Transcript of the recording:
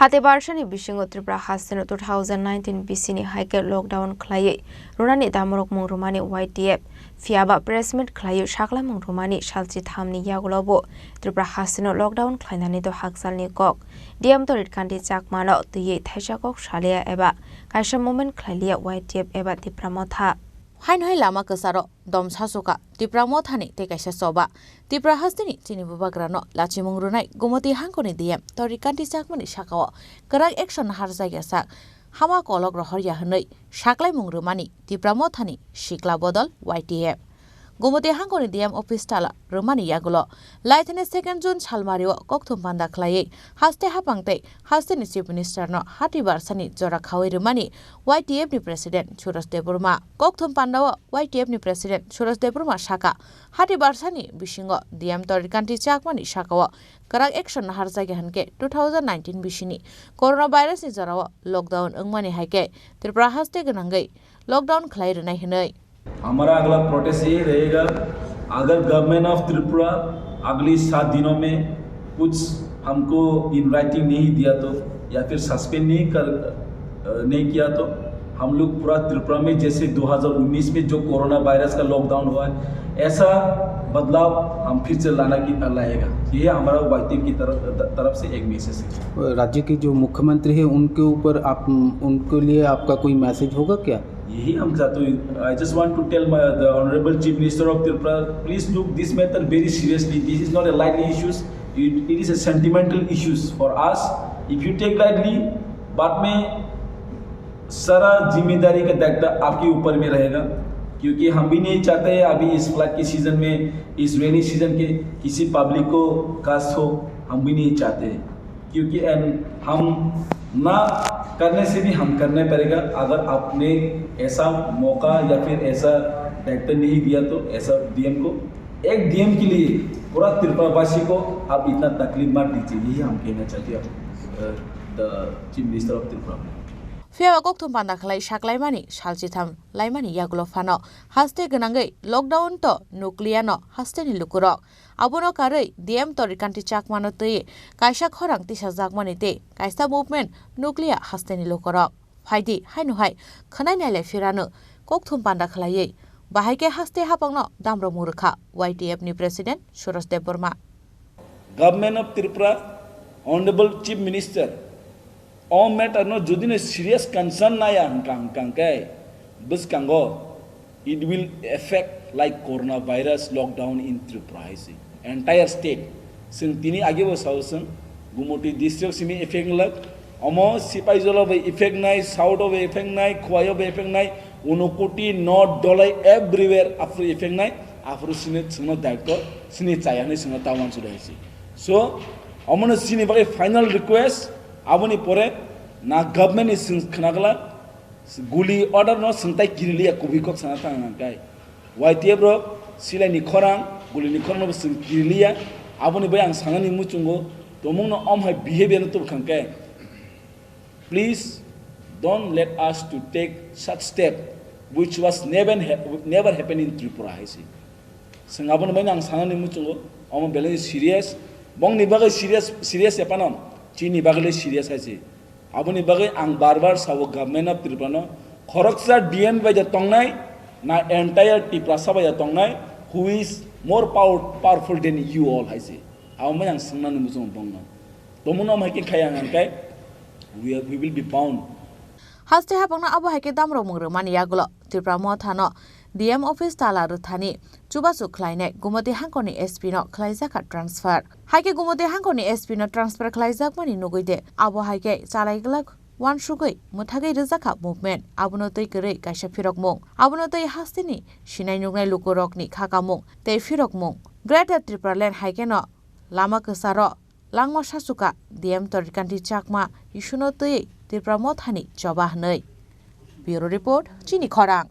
Hate Barshani Bishingo Tripura Hassan 2019 Bisini Hike lockdown Claye, Rwmani Damorok Mong Rwmani&YTF, Fiaba Pressment Claye Shakla Mong Rwmani Shalchi Thamni Yagulobo, Tripura Hassan lockdown Clanani to Haxalni Kok, TaritKanti Chakmano, the Ye Tashakok Shalia Eba, Kasha Moment Clalia YTF Eba Tipra Motha. Hainhoi lama kesaro dom sasuka Tipra Mothani te kaisa soba Tipra hastini Chini bubagrano lachi mungrunai gumoti hangkoni diem TaritKanti chakmani shakawa Khorang action harza yasak hama kolok rohor yahnoi shaklai mungrumani Tipra Mothani shikla bodol YTF Gumoti hangkoni diem office tala Rwmani yagulo laithane 2 June chalmario kokthum panda khlaye haste hapangte hastini chief minister no hati barsani Jora khawi Rwmani YTF ni president Churus Deburma kokthum panda YTF ni president Churus Deburma shaka hati barsani bishingo diem TaritKanti chakmani shakawa Khorang action harja hanke 2019 bishini coronavirus ni jarawa lockdown angmani haike Tripura haste ganangai lockdown khlai rnai hinai हमारा अगला protest ये रहेगा अगर government of Tripura अगली 7 दिनों में कुछ हमको इन राइटिंग नहीं दिया तो या फिर सस्पेंड नहीं किया तो हम लोग पूरा त्रिपुरा में जैसे 2019 में जो कोरोना वायरस का लॉकडाउन हुआ है ऐसा बदलाव हम फिर से लाएगा। ये हमारा YTF की तरफ से एक मैसेज है। राज्य के जो मुख्यमंत्री है उनके ऊपर आप उनके लिए आपका कोई मैसेज होगा क्या? यही हम चाहते हैं। I just want to tell the Honorable Chief Minister of Tripura, please look this matter very seriously. This is not a lightly issues. It is a sentimental issues for us. If you take lightly, बाद में सारा जिम्मेदारी का दायित्व आपके ऊपर में रहेगा, क्योंकि हम भी नहीं चाहते अभी इस फ्लड के सीजन में, इस रेनी सीजन के किसी पब्लिक को कष्ट हो, हम भी नहीं चाहते, क्योंकि हम ना करने से भी हम करने पड़ेगा। अगर आपने ऐसा मौका या फिर ऐसा दायित्व नहीं दिया तो ऐसा डीएम को एक डीएम के लिए पूरा त्रिपुरावासी को आप इतना तकलीफ मत दीजिए। यही हम कहना चाहते हैं the chief minister of Tripura. Fiaba kokthum panda khlai shaklaimani shalchitham laimani yagulo fano haste ganangai lockdown to nuclear no haste ni lukurok abono karai diem TaritKanti chakmano te kaisa Khorang tisa jakmani te kaisa movement nuclear haste ni lukurok phaidi hainu hai khanai naile firano kokthum panda khlai bahaike haste Haphangno damro murkha YTF ni president Churus Deburma Government of Tripura, Honorable Chief Minister, all matter no judine serious concern na ya hangkang kai bus kango it will affect like coronavirus lockdown in Tripura entire state sing tini age bo sausan gumoti district simi effect lag amo sipai jolo be effect nai south of effect nai khoyo be effect nai unokoti north dolai everywhere after effect nai after sine sino daito sine chayane sino tawan sudai so amono sine ba final request aboni pore na government is khnagla guli order no santai kiriliya kubikok sanata ngai YTF ro sila ni Khorang guli ni Khorang no sin kiriliya aboni bayang sangani muchungo tomong no hai behavior to khangkai please don't let us to take such step which was never happened in Tripura haisi sangabon bayang sangani muchungo bele serious bong ni bagai serious epanom Chini bagai serious haisi aboni bagai ang barbar sawo government of Tripura no Khoroksa DN by the tongnai na entire Tipra saba ya tongnai who is more powerful than you all haisi awma yang sangna numuzong bongna tomuno maike khayang kai we will be bound haste Haphangno abo haike damro mung Rwmani yagulo Tipra Motha no DM office tala ruthani chubasu khlaine gumoti hangkoni SP no khlaijaka transfer haike gumoti hangkoni SP no transfer khlaijak mani nugoide abo haike chalaiglak wan sugoi muthagai rizaka movement abuno tei kere kaisa firok mung abuno tei hastini sinai nugnai lukurok ni khaka mung tei firok mung Greater Tripura land haike no lama kesaro langma sasuka DM TaritKanti chakma isuno tei Tipra Mothani jobah nei Bureau report Chini Khorang